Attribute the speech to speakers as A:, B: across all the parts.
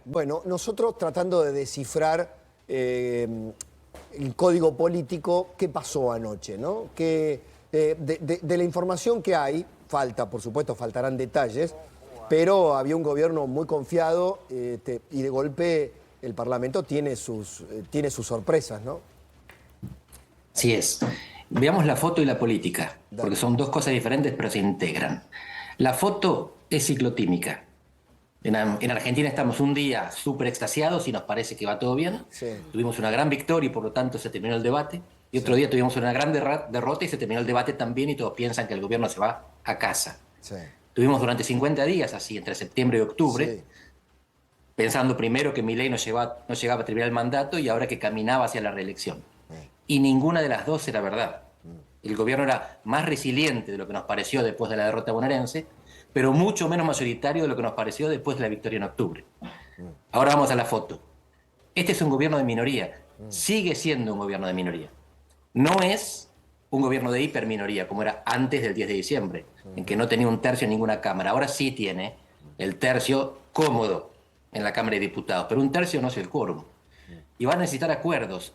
A: Bueno, nosotros tratando de descifrar el código político, ¿qué pasó anoche, ¿no? De la información que hay, falta, por supuesto, faltarán detalles, pero había un gobierno muy confiado y de golpe el Parlamento tiene sus sorpresas, ¿no?
B: Así es. Veamos la foto y la política, porque
A: Dale.
B: son dos cosas diferentes, pero se integran. La foto es ciclotímica. En Argentina estamos un día súper extasiados y nos parece que va todo bien.
A: Sí,
B: Tuvimos una gran victoria y por lo tanto se terminó el debate. Y
A: sí,
B: otro día tuvimos una gran derrota y se terminó el debate también y todos piensan que el gobierno se va a casa.
A: sí,
B: Tuvimos durante 50 días así, entre septiembre y octubre,
A: sí.
B: pensando primero que Milei no llegaba a terminar el mandato y ahora que caminaba hacia la reelección. Y ninguna de las dos era verdad. El gobierno era más resiliente de lo que nos pareció después de la derrota bonaerense, pero mucho menos mayoritario de lo que nos pareció después de la victoria en octubre. Ahora vamos a la foto. Este es un gobierno de minoría. Sigue siendo un gobierno de minoría. No es un gobierno de hiperminoría, como era antes del 10 de diciembre, en que no tenía un tercio en ninguna Cámara. Ahora sí tiene el tercio cómodo en la Cámara de Diputados, pero un tercio no es el quórum. Y va a necesitar acuerdos.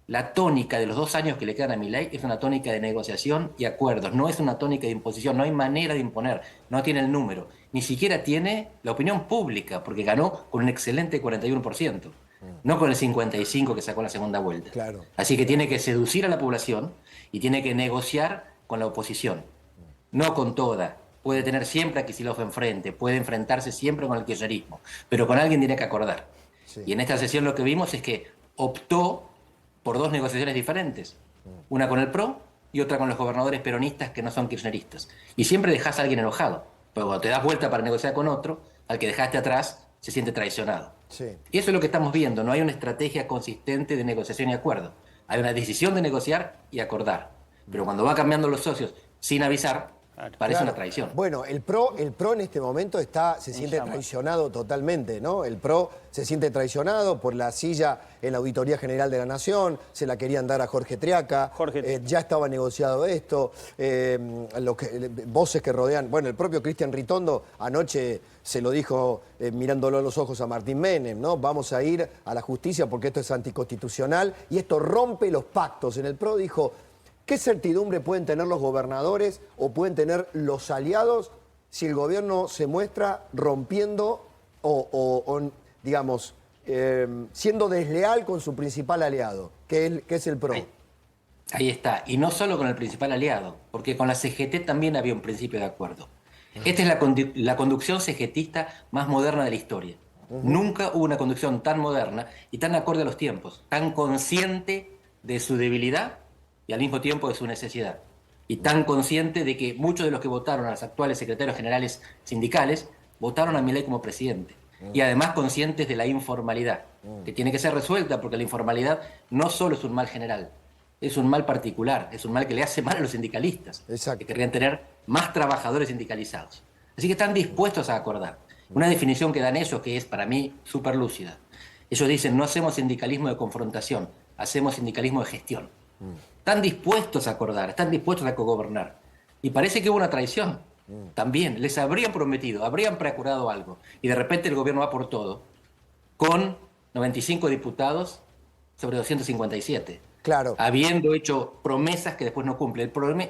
B: La tónica de los 2 años que le quedan a Milei es una tónica de negociación y acuerdos, no es una tónica de imposición, no hay manera de imponer, no tiene el número, ni siquiera tiene la opinión pública, porque ganó con un excelente 41%, no con el 55% que sacó en la segunda vuelta.
A: Claro.
B: Así que tiene que seducir a la población y tiene que negociar con la oposición, no con toda. Puede tener siempre a Kicillof enfrente, puede enfrentarse siempre con el kirchnerismo, pero con alguien tiene que acordar.
A: Sí.
B: Y en esta sesión lo que vimos es que optó por dos negociaciones diferentes. Una con el PRO y otra con los gobernadores peronistas que no son kirchneristas. Y siempre dejas a alguien enojado. Pero cuando te das vuelta para negociar con otro, al que dejaste atrás se siente traicionado.
A: Sí.
B: Y eso es lo que estamos viendo. No hay una estrategia consistente de negociación y acuerdo. Hay una decisión de negociar y acordar. Pero cuando va cambiando los socios sin avisar, parece
A: Claro.
B: una traición.
A: Bueno, el PRO en este momento se siente traicionado totalmente, ¿no? El PRO se siente traicionado por la silla en la Auditoría General de la Nación, se la querían dar a Jorge Triaca, ya estaba negociado esto, voces que rodean, bueno, el propio Cristian Ritondo anoche se lo dijo mirándolo a los ojos a Martín Menem, ¿no? Vamos a ir a la justicia porque esto es anticonstitucional y esto rompe los pactos. En el PRO dijo: ¿qué certidumbre pueden tener los gobernadores o pueden tener los aliados si el gobierno se muestra rompiendo digamos, siendo desleal con su principal aliado, que es el PRO?
B: Ahí está. Y no solo con el principal aliado, porque con la CGT también había un principio de acuerdo. Esta es la conducción CGTista más moderna de la historia. Nunca hubo una conducción tan moderna y tan acorde a los tiempos, tan consciente de su debilidad y al mismo tiempo de su necesidad. Y tan consciente de que muchos de los que votaron a los actuales secretarios generales sindicales votaron a Milei como presidente. Y además conscientes de la informalidad, que tiene que ser resuelta porque la informalidad no solo es un mal general, es un mal particular, es un mal que le hace mal a los sindicalistas,
A: Exacto.
B: que querrían tener más trabajadores sindicalizados. Así que están dispuestos a acordar. Una definición que dan ellos que es para mí súper lúcida. Ellos dicen: no hacemos sindicalismo de confrontación, hacemos sindicalismo de gestión. Están dispuestos a acordar, están dispuestos a cogobernar. Y parece que hubo una traición. También les habrían prometido, habrían procurado algo. Y de repente el gobierno va por todo, con 95 diputados sobre 257.
A: Claro.
B: Habiendo hecho promesas que después no cumple. El problema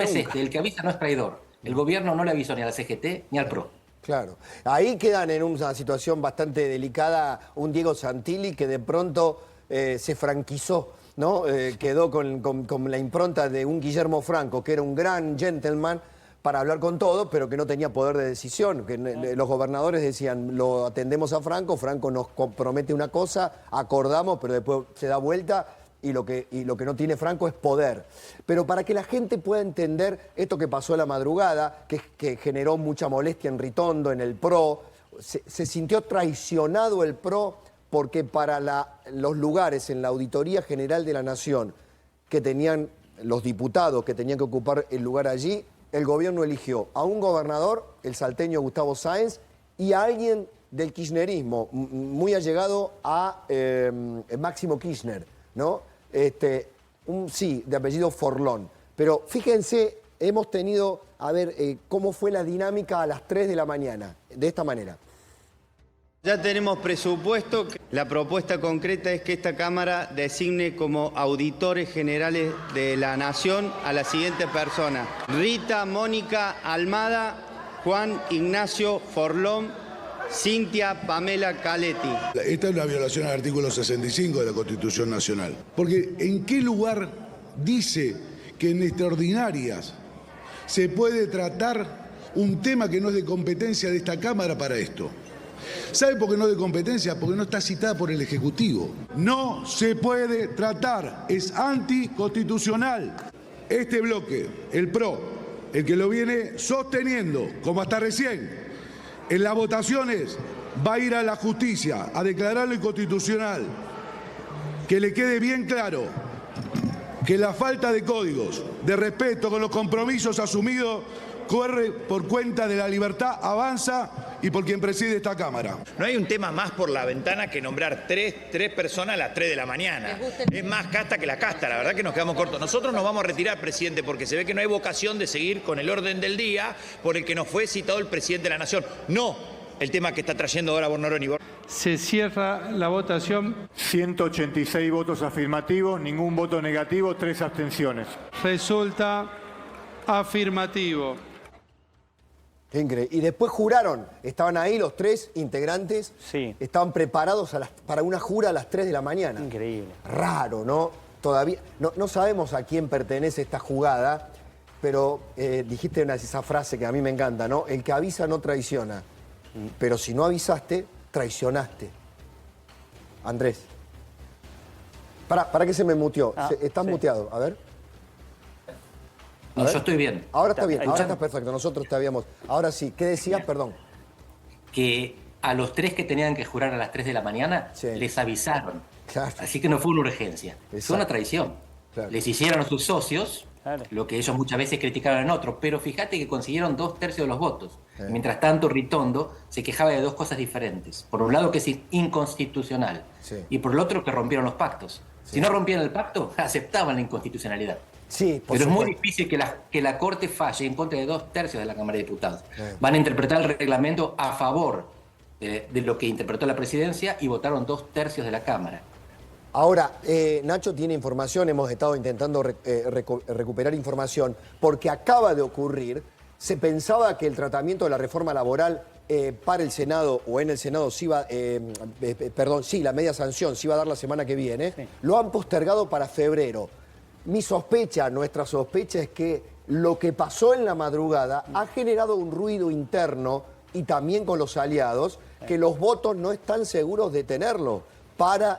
B: es este: el que avisa no es traidor. El gobierno no le avisó ni a la CGT ni al PRO.
A: Claro. Ahí quedan en una situación bastante delicada un Diego Santilli que de pronto se franquizó, ¿no? Quedó con la impronta de un Guillermo Franco, que era un gran gentleman para hablar con todo, pero que no tenía poder de decisión. Que los gobernadores decían: lo atendemos a Franco, Franco nos promete una cosa, acordamos, pero después se da vuelta. Y lo que no tiene Franco es poder. Pero para que la gente pueda entender esto que pasó a la madrugada, que generó mucha molestia en Ritondo, en el PRO, se sintió traicionado el PRO porque para los lugares en la Auditoría General de la Nación que tenían los diputados que tenían que ocupar el lugar allí, el gobierno eligió a un gobernador, el salteño Gustavo Sáenz, y a alguien del kirchnerismo, muy allegado a Máximo Kirchner, ¿no? Sí, de apellido Forlón. Pero fíjense, hemos tenido, a ver, cómo fue la dinámica a las 3 de la mañana, de esta manera.
C: Ya tenemos presupuesto. La propuesta concreta es que esta Cámara designe como auditores generales de la Nación a las siguientes personas: Rita Mónica Almada, Juan Ignacio Forlón, Cintia Pamela Caletti.
D: Esta es una violación al artículo 65 de la Constitución Nacional. Porque ¿en qué lugar dice que en extraordinarias se puede tratar un tema que no es de competencia de esta Cámara para esto? ¿Sabe por qué no es de competencia? Porque no está citada por el Ejecutivo. No se puede tratar, es anticonstitucional. Este bloque, el PRO, el que lo viene sosteniendo, como hasta recién, en las votaciones, va a ir a la justicia a declararlo inconstitucional. Que le quede bien claro que la falta de códigos, de respeto con los compromisos asumidos, corre por cuenta de la Libertad Avanza y por quien preside esta Cámara.
E: No hay un tema más por la ventana que nombrar tres personas a las 3 de la mañana. Es más casta que la casta, la verdad que nos quedamos cortos. Nosotros nos vamos a retirar, presidente, porque se ve que no hay vocación de seguir con el orden del día por el que nos fue citado el presidente de la Nación. No el tema que está trayendo ahora Bornoroni.
F: Se cierra la votación.
G: 186 votos afirmativos, ningún voto negativo, 3 abstenciones.
F: Resulta afirmativo.
A: Qué increíble. Y después juraron, estaban ahí los 3 integrantes,
H: Sí.
A: estaban preparados para una jura a las 3 de la mañana.
H: Increíble.
A: Raro, ¿no? Todavía no sabemos a quién pertenece esta jugada, pero dijiste esa frase que a mí me encanta, ¿no? El que avisa no traiciona, pero si no avisaste, traicionaste. Andrés. ¿Para qué se me muteó? Estás
H: sí.
A: muteado, a ver.
B: No, yo estoy bien.
A: Ahora está bien,
H: ahí
A: ahora
H: está.
A: está perfecto, nosotros te habíamos... Ahora sí, ¿qué decías? Perdón.
B: Que a los 3 que tenían que jurar a las 3 de la mañana,
A: Sí.
B: les avisaron.
A: Claro.
B: Así que no fue una urgencia.
A: Exacto.
B: Fue una traición.
A: Claro.
B: Les hicieron a sus socios
H: Claro.
B: lo que ellos muchas veces criticaron en otros, pero fíjate que consiguieron 2/3 de los votos. Mientras tanto, Ritondo se quejaba de 2 cosas diferentes. Por un lado, que es inconstitucional,
A: Sí.
B: y por el otro, que rompieron los pactos. Si no rompían el pacto, aceptaban la inconstitucionalidad.
A: Sí, por
B: Pero es muy
A: supuesto.
B: difícil que la Corte falle en contra de 2/3 de la Cámara de Diputados. Van a interpretar el reglamento a favor de lo que interpretó la presidencia y votaron 2/3 de la Cámara.
A: Ahora, Nacho tiene información, hemos estado intentando recuperar información, porque acaba de ocurrir, se pensaba que el tratamiento de la reforma laboral para el Senado o en el Senado la media sanción se iba a dar la semana que viene, lo han postergado para febrero. Mi sospecha, nuestra sospecha es que lo que pasó en la madrugada ha generado un ruido interno y también con los aliados, que los votos no están seguros de tenerlo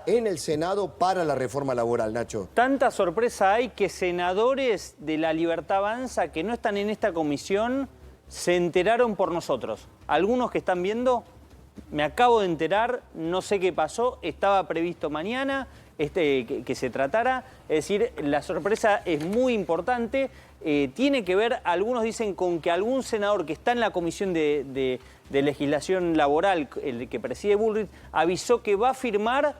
A: en el Senado para la reforma laboral, Nacho.
H: Tanta sorpresa hay que senadores de la Libertad Avanza que no están en esta comisión se enteraron por nosotros. Algunos que están viendo, me acabo de enterar, no sé qué pasó, estaba previsto mañana que se tratara. Es decir, la sorpresa es muy importante. Tiene que ver, algunos dicen, con que algún senador que está en la comisión de legislación laboral, el que preside Bullrich, avisó que va a firmar,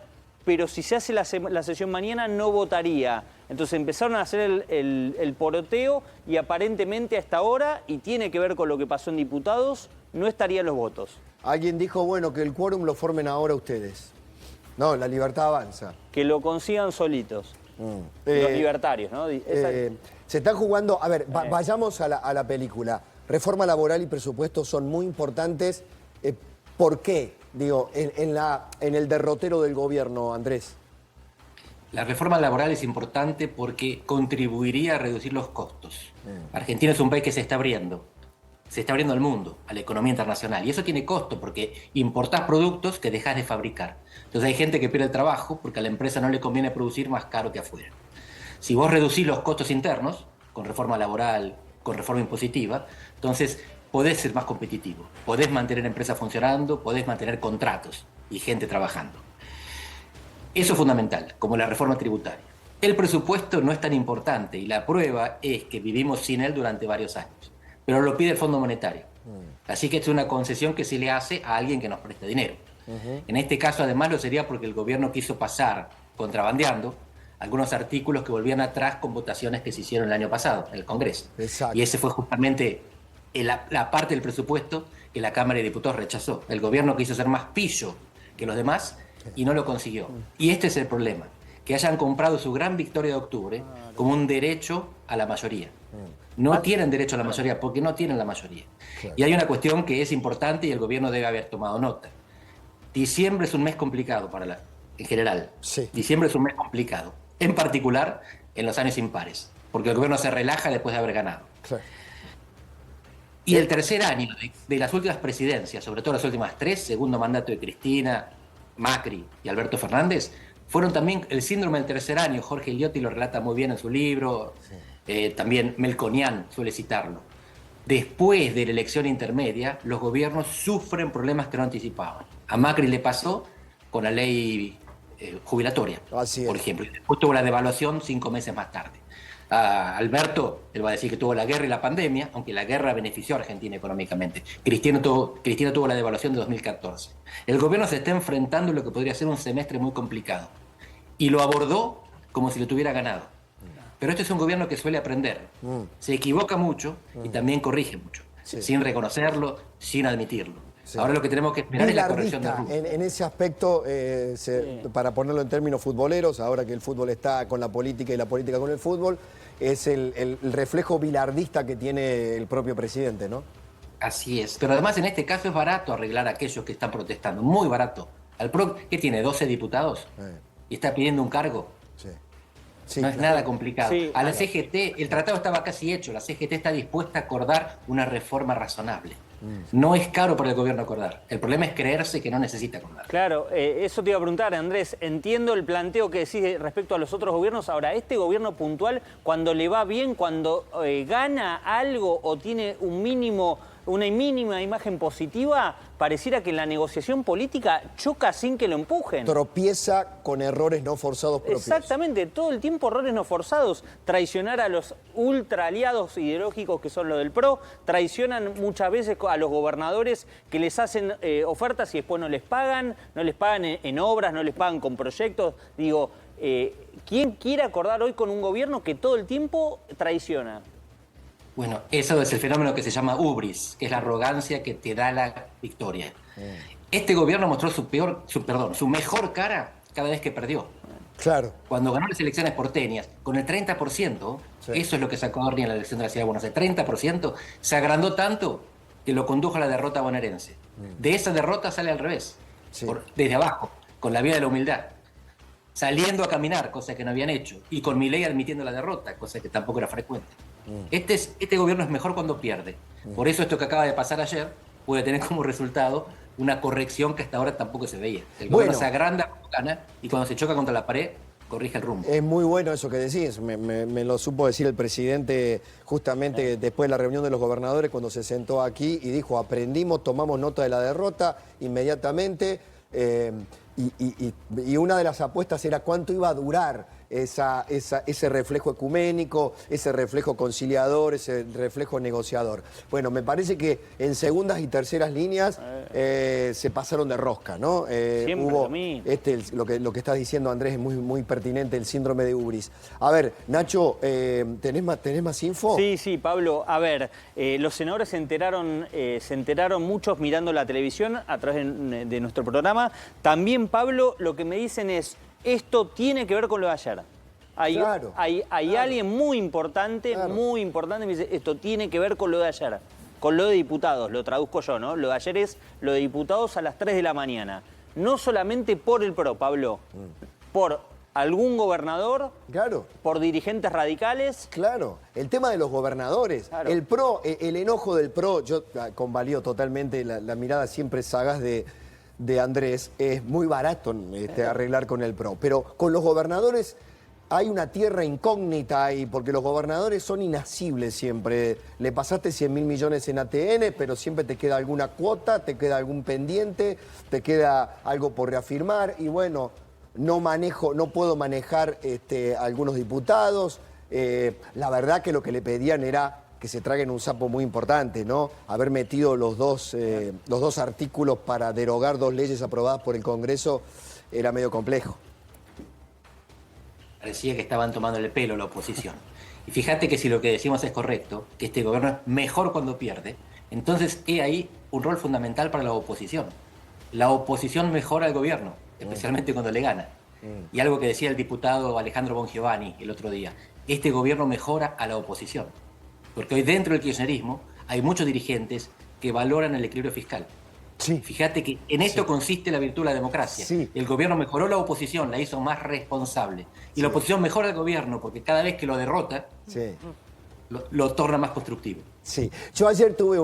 H: pero si se hace la sesión mañana no votaría. Entonces empezaron a hacer el poroteo y aparentemente hasta ahora, y tiene que ver con lo que pasó en diputados, no estarían los votos.
A: Alguien dijo, bueno, que el quórum lo formen ahora ustedes. No, la Libertad Avanza.
H: Que lo consigan solitos. Los libertarios, ¿no?
A: Se están jugando... A ver, vayamos a la película. Reforma laboral y presupuesto son muy importantes. ¿Por qué? Digo, en el derrotero del gobierno, Andrés.
B: La reforma laboral es importante porque contribuiría a reducir los costos. Argentina es un país que se está abriendo al mundo, a la economía internacional. Y eso tiene costo porque importás productos que dejás de fabricar. Entonces hay gente que pierde el trabajo porque a la empresa no le conviene producir más caro que afuera. Si vos reducís los costos internos, con reforma laboral, con reforma impositiva, entonces podés ser más competitivo, podés mantener empresas funcionando, podés mantener contratos y gente trabajando. Eso es fundamental, como la reforma tributaria. El presupuesto no es tan importante y la prueba es que vivimos sin él durante varios años, pero lo pide el Fondo Monetario. Así que es una concesión que se le hace a alguien que nos presta dinero. En este caso, además, lo sería porque el gobierno quiso pasar, contrabandeando, algunos artículos que volvían atrás con votaciones que se hicieron el año pasado en el Congreso.
A: Exacto.
B: Y ese fue justamente la parte del presupuesto que la Cámara de Diputados rechazó. El gobierno quiso ser más pillo que los demás y no lo consiguió. Y este es el problema, que hayan comprado su gran victoria de octubre como un derecho a la mayoría. No tienen derecho a la mayoría porque no tienen la mayoría. Y hay una cuestión que es importante y el gobierno debe haber tomado nota. Diciembre es un mes complicado en general.
A: Sí.
B: Diciembre es un mes complicado, en particular en los años impares, porque el gobierno se relaja después de haber ganado.
A: Claro.
B: Y el tercer año de las últimas presidencias, sobre todo las últimas 3, segundo mandato de Cristina, Macri y Alberto Fernández, fueron también el síndrome del tercer año. Jorge Eliotti lo relata muy bien en su libro, también Melconian suele citarlo. Después de la elección intermedia, los gobiernos sufren problemas que no anticipaban. A Macri le pasó con la ley jubilatoria, por ejemplo. Y después tuvo la devaluación 5 meses más tarde. A Alberto, él va a decir que tuvo la guerra y la pandemia, aunque la guerra benefició a Argentina económicamente. Cristina tuvo la devaluación de 2014. El gobierno se está enfrentando a lo que podría ser un semestre muy complicado. Y lo abordó como si lo tuviera ganado. Pero este es un gobierno que suele aprender. Se equivoca mucho y también corrige mucho. Sin reconocerlo, sin admitirlo. Ahora lo que tenemos que esperar es la corrección de rumbo.
A: En ese aspecto, para ponerlo en términos futboleros, ahora que el fútbol está con la política y la política con el fútbol, es el reflejo bilardista que tiene el propio presidente, ¿no?
B: Así es. Pero además en este caso es barato arreglar a aquellos que están protestando. Muy barato. Al PRO, ¿qué tiene? 12 diputados. Y está pidiendo un cargo.
A: Sí,
B: no es
A: claro.
B: nada complicado.
H: Sí,
B: a la CGT, el tratado estaba casi hecho. La CGT está dispuesta a acordar una reforma razonable. No es caro para el gobierno acordar. El problema es creerse que no necesita acordar.
H: Claro, eso te iba a preguntar, Andrés. Entiendo el planteo que decís respecto a los otros gobiernos. Ahora, este gobierno puntual, cuando le va bien, cuando gana algo o tiene una mínima imagen positiva, pareciera que en la negociación política choca sin que lo empujen.
A: Tropieza con errores no forzados propios.
H: Exactamente, todo el tiempo errores no forzados. Traicionar a los ultra aliados ideológicos que son los del PRO, traicionan muchas veces a los gobernadores que les hacen ofertas y después no les pagan en obras, no les pagan con proyectos. Digo, ¿quién quiere acordar hoy con un gobierno que todo el tiempo traiciona?
B: Bueno, eso es el fenómeno que se llama hubris, que es la arrogancia que te da la victoria. Este gobierno mostró su mejor cara cada vez que perdió.
A: Claro.
B: Cuando ganó las elecciones porteñas, con el 30%, eso es lo que sacó Orni en la elección de la Ciudad de Buenos Aires, 30%, se agrandó tanto que lo condujo a la derrota bonaerense. De esa derrota sale al revés, desde abajo, con la vía de la humildad, saliendo a caminar, cosa que no habían hecho, y con Milei admitiendo la derrota, cosa que tampoco era frecuente. Este gobierno es mejor cuando pierde. Por eso esto que acaba de pasar ayer puede tener como resultado una corrección que hasta ahora tampoco se veía. El gobierno se agranda cuando gana y cuando se choca contra la pared, corrige el rumbo.
A: Es muy bueno eso que decís. Me lo supo decir el presidente justamente después de la reunión de los gobernadores cuando se sentó aquí y dijo, aprendimos, tomamos nota de la derrota inmediatamente. Y una de las apuestas era cuánto iba a durar ese reflejo ecuménico, ese reflejo conciliador, ese reflejo negociador. Bueno, me parece que en segundas y terceras líneas se pasaron de rosca, ¿no? Hubo lo que estás diciendo, Andrés, es muy pertinente, el síndrome de hubris. A ver, Nacho, ¿tenés más info?
H: Sí, Pablo. A ver, los senadores se enteraron muchos mirando la televisión a través de nuestro programa. También, Pablo, lo que me dicen es, esto tiene que ver con lo de ayer. Hay alguien muy importante, me dice, esto tiene que ver con lo de ayer, con lo de diputados, lo traduzco yo, ¿no? Lo de ayer es lo de diputados a las 3 de la mañana. No solamente por el PRO, Pablo, por algún gobernador, por dirigentes radicales.
A: Claro, el tema de los gobernadores, el PRO, el enojo del PRO, yo convalido totalmente la mirada siempre sagaz de Andrés, es muy barato arreglar con el PRO, pero con los gobernadores hay una tierra incógnita ahí, porque los gobernadores son inasibles siempre. Le pasaste 100.000 millones en ATN, pero siempre te queda alguna cuota, te queda algún pendiente, te queda algo por reafirmar, y bueno, no puedo manejar algunos diputados. La verdad que lo que le pedían era que se traguen un sapo muy importante, ¿no? Haber metido los dos artículos para derogar 2 leyes aprobadas por el Congreso era medio complejo.
B: Parecía que estaban tomando el pelo la oposición. Y fíjate que si lo que decimos es correcto, que este gobierno es mejor cuando pierde, entonces ahí un rol fundamental para la oposición. La oposición mejora al gobierno, especialmente cuando le gana. Y algo que decía el diputado Alejandro Bongiovanni el otro día, este gobierno mejora a la oposición. Porque hoy dentro del kirchnerismo hay muchos dirigentes que valoran el equilibrio fiscal.
A: Sí.
B: Fíjate que en esto consiste la virtud de la democracia.
A: Sí.
B: El gobierno mejoró la oposición, la hizo más responsable. Y la oposición mejora al gobierno porque cada vez que lo derrota,
A: Sí.
B: lo torna más constructivo.
A: Sí, yo ayer tuve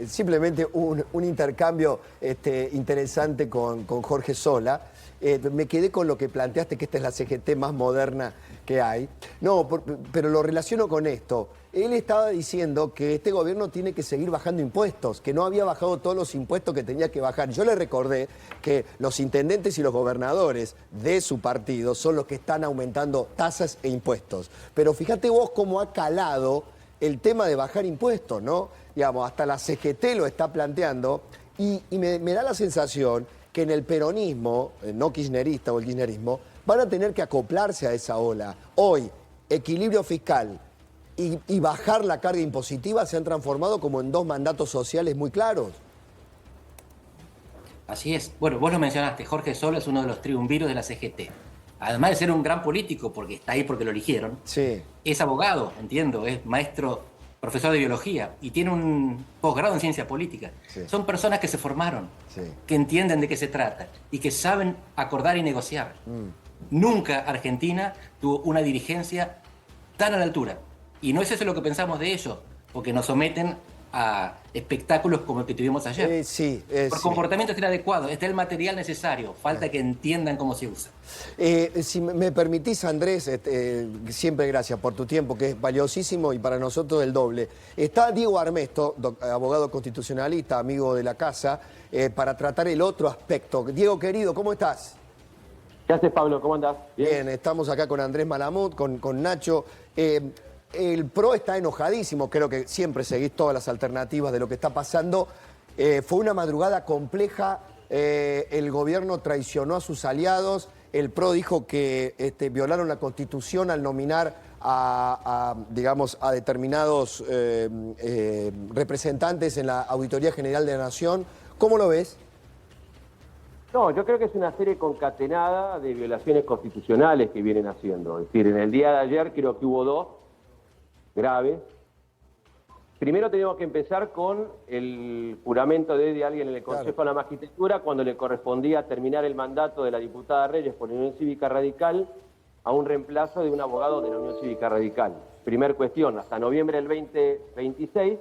A: simplemente un intercambio interesante con Jorge Sola. Me quedé con lo que planteaste, que esta es la CGT más moderna que hay. No, pero lo relaciono con esto. Él estaba diciendo que este gobierno tiene que seguir bajando impuestos, que no había bajado todos los impuestos que tenía que bajar. Yo le recordé que los intendentes y los gobernadores de su partido son los que están aumentando tasas e impuestos. Pero fíjate vos cómo ha calado el tema de bajar impuestos, ¿no? Digamos, hasta la CGT lo está planteando y me da la sensación que en el peronismo, no kirchnerista o el kirchnerismo, van a tener que acoplarse a esa ola. Hoy, equilibrio fiscal y bajar la carga impositiva se han transformado como en dos mandatos sociales muy claros.
B: Así es. Bueno, vos lo mencionaste, Jorge Sola es uno de los triunviros de la CGT. Además de ser un gran político, porque está ahí porque lo eligieron,
A: Sí.
B: es abogado, entiendo, es maestro, profesor de biología y tiene un posgrado en ciencia política.
A: Sí.
B: Son personas que se formaron,
A: Sí.
B: que entienden de qué se trata y que saben acordar y negociar. Nunca Argentina tuvo una dirigencia tan a la altura. Y no es eso lo que pensamos de ellos, porque nos someten a espectáculos como el que tuvimos ayer. Por comportamientos inadecuados, está el material necesario, falta que entiendan cómo se usa.
A: Si me permitís, Andrés, siempre gracias por tu tiempo, que es valiosísimo y para nosotros el doble. Está Diego Armesto, abogado constitucionalista, amigo de la casa, para tratar el otro aspecto. Diego, querido, ¿cómo estás?
I: ¿Qué haces, Pablo? ¿Cómo andás?
A: Bien, estamos acá con Andrés Malamud, con Nacho. El PRO está enojadísimo, creo que siempre seguís todas las alternativas de lo que está pasando. Fue una madrugada compleja, el gobierno traicionó a sus aliados, el PRO dijo que violaron la Constitución al nominar a determinados representantes en la Auditoría General de la Nación. ¿Cómo lo ves?
I: No, yo creo que es una serie concatenada de violaciones constitucionales que vienen haciendo. Es decir, en el día de ayer creo que hubo dos graves. Primero tenemos que empezar con el juramento de alguien en el Consejo de la Magistratura cuando le correspondía terminar el mandato de la diputada Reyes por la Unión Cívica Radical a un reemplazo de un abogado de la Unión Cívica Radical. Primer cuestión, hasta noviembre del 2026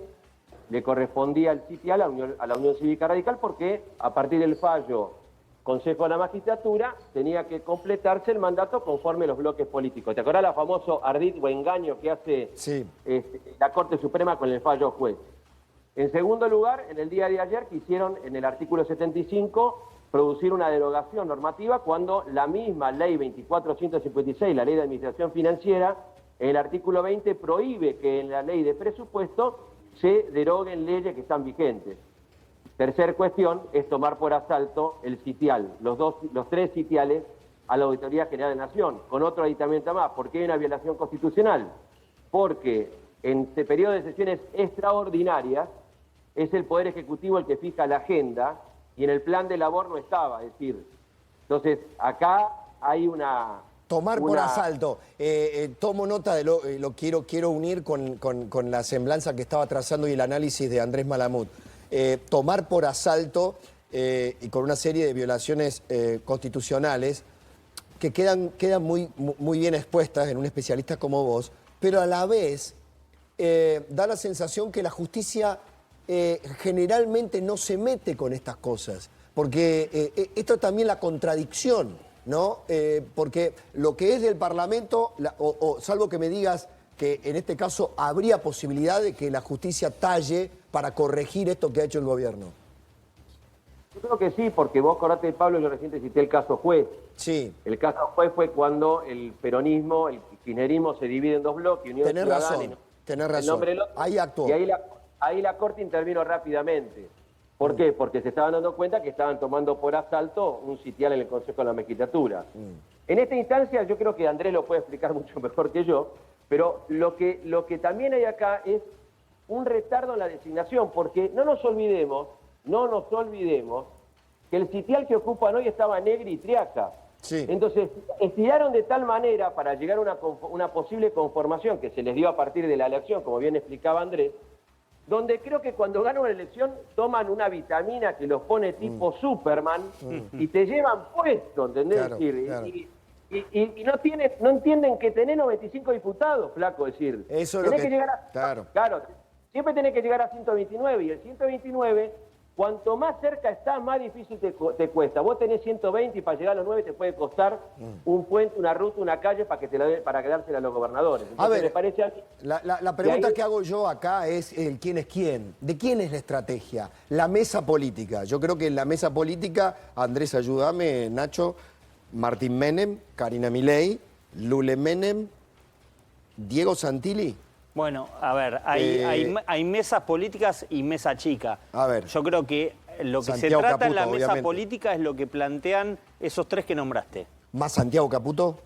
I: le correspondía el sitial a la Unión Cívica Radical porque a partir del fallo Consejo de la Magistratura tenía que completarse el mandato conforme los bloques políticos. ¿Te acordás del famoso ardid o engaño que hace la Corte Suprema con el fallo juez? En segundo lugar, en el día de ayer quisieron en el artículo 75 producir una derogación normativa cuando la misma ley 24.156, la ley de administración financiera, en el artículo 20 prohíbe que en la ley de presupuesto se deroguen leyes que están vigentes. Tercer cuestión es tomar por asalto el sitial, los tres sitiales a la Auditoría General de la Nación, con otro aditamento más. ¿Por qué hay una violación constitucional? Porque en este periodo de sesiones extraordinarias es el Poder Ejecutivo el que fija la agenda y en el plan de labor no estaba. Es decir, entonces acá hay una...
A: Tomar por asalto. Tomo nota de lo quiero unir con la semblanza que estaba trazando y el análisis de Andrés Malamud. Tomar por asalto y con una serie de violaciones constitucionales que quedan muy bien expuestas en un especialista como vos, pero a la vez da la sensación que la justicia generalmente no se mete con estas cosas, porque esto es también la contradicción, ¿no? Porque lo que es del Parlamento, salvo que me digas que en este caso habría posibilidad de que la justicia talle para corregir esto que ha hecho el gobierno.
I: Yo creo que sí, porque vos acordate, Pablo, yo recién cité el caso juez.
A: Sí.
I: El caso juez fue cuando el peronismo, el kirchnerismo se divide en dos bloques. Unión
A: Tenés
I: Ciudadana
A: razón, tenés razón. Ahí actuó.
I: Y ahí la Corte intervino rápidamente. ¿Por qué? Porque se estaban dando cuenta que estaban tomando por asalto un sitial en el Consejo de la Magistratura. En esta instancia yo creo que Andrés lo puede explicar mucho mejor que yo, pero lo que también hay acá es un retardo en la designación, porque no nos olvidemos que el sitial que ocupan hoy estaba Negri y Triaca.
A: Sí.
I: Entonces, estiraron de tal manera para llegar a una posible conformación que se les dio a partir de la elección, como bien explicaba Andrés, donde creo que cuando ganan una elección toman una vitamina que los pone tipo Superman y te llevan puesto, ¿entendés?
A: Claro,
I: decir,
A: claro.
I: Y no entienden que tenés 95 diputados, flaco, es decir,
A: Eso es lo
I: tenés
A: que-
I: llegar a,
A: claro.
I: siempre tenés que llegar a 129 y el 129, cuanto más cerca estás, más difícil te cuesta. Vos tenés 120 y para llegar a los 9 te puede costar un puente, una ruta, una calle para quedársela a los gobernadores. Entonces,
A: A ver,
I: me parece a mí
A: la pregunta
I: ahí-
A: que hago yo acá es el quién es quién. ¿De quién es la estrategia? La mesa política. Yo creo que en la mesa política, Andrés, ayúdame, Nacho, Martín Menem, Karina Milei, Lule Menem, Diego Santilli.
H: Bueno, a ver, hay mesas políticas y mesa chica.
A: A ver.
H: Yo creo que lo que
A: Santiago
H: se trata en la
A: Caputo,
H: mesa
A: obviamente.
H: política es lo que plantean esos tres que nombraste.
A: ¿Más Santiago Caputo?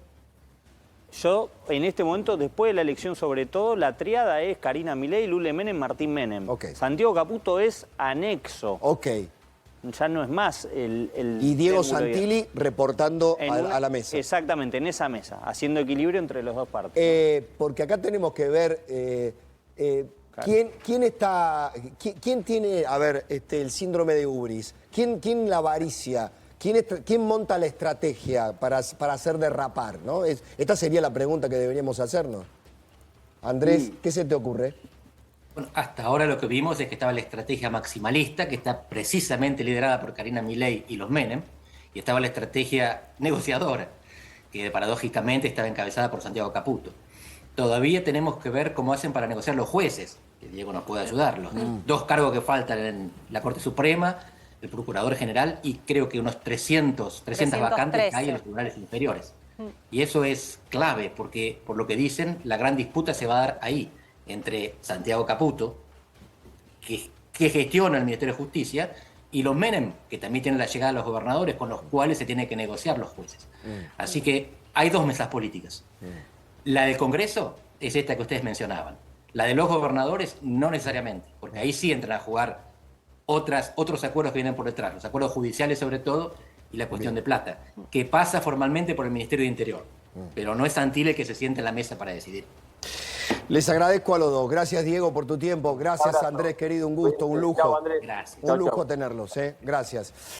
H: Yo, en este momento, después de la elección sobre todo, la triada es Karina Milei, Lule Menem, Martín Menem.
A: Ok.
H: Santiago Caputo es anexo.
A: Ok.
H: Ya no es más el
A: Y Diego
H: triángulo
A: Santilli reportando
H: en
A: a la mesa.
H: Exactamente, en esa mesa, haciendo equilibrio entre los dos partes.
A: Porque acá tenemos que ver quién tiene, a ver, el síndrome de Ubris, quién la avaricia, quién monta la estrategia para hacer derrapar, ¿no? Esta sería la pregunta que deberíamos hacernos. Andrés, ¿qué se te ocurre?
B: Bueno, hasta ahora lo que vimos es que estaba la estrategia maximalista, que está precisamente liderada por Karina Milei y los Menem, y estaba la estrategia negociadora, que paradójicamente estaba encabezada por Santiago Caputo. Todavía tenemos que ver cómo hacen para negociar los jueces, que Diego nos puede ayudar. Los dos cargos que faltan en la Corte Suprema, el Procurador General y creo que unos 300 vacantes que hay en los tribunales inferiores. Y eso es clave, porque por lo que dicen, la gran disputa se va a dar ahí, entre Santiago Caputo, que gestiona el Ministerio de Justicia, y los Menem, que también tienen la llegada de los gobernadores, con los cuales se tienen que negociar los jueces. Así que hay dos mesas políticas. La del Congreso es esta que ustedes mencionaban. La de los gobernadores no necesariamente, porque ahí sí entran a jugar otros acuerdos que vienen por detrás, los acuerdos judiciales sobre todo, y la cuestión de plata, que pasa formalmente por el Ministerio de Interior, pero no es Santilli el que se siente en la mesa para decidir.
A: Les agradezco a los dos. Gracias, Diego, por tu tiempo. Gracias, Andrés, querido. Un gusto, un lujo.
I: Chao, Andrés.
B: Gracias.
A: Un lujo tenerlos, ¿eh? Gracias.